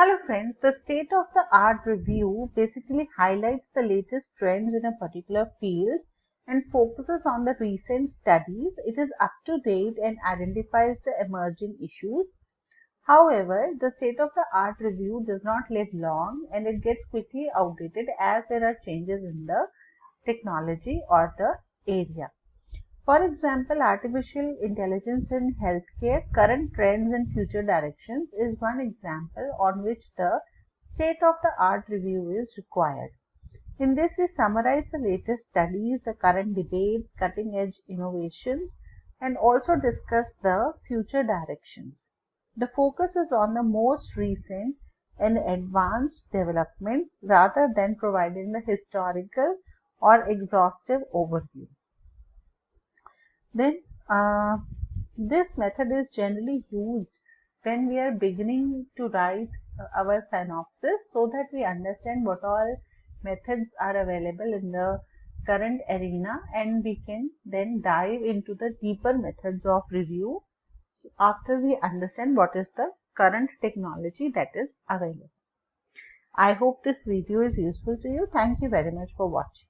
Hello friends, the state of the art review basically highlights the latest trends in a particular field and focuses on the recent studies. It is up to date and identifies the emerging issues. However, the state of the art review does not live long and it gets quickly outdated as there are changes in the technology or the area. For example, artificial intelligence in healthcare, current trends and future directions is one example on which the state of the art review is required. In this, we summarize the latest studies, the current debates, cutting edge innovations, and also discuss the future directions. The focus is on the most recent and advanced developments rather than providing the historical or exhaustive overview. Then this method is generally used when we are beginning to write our synopsis so that we understand what all methods are available in the current arena and we can then dive into the deeper methods of review after we understand what is the current technology that is available. I hope this video is useful to you. Thank you very much for watching.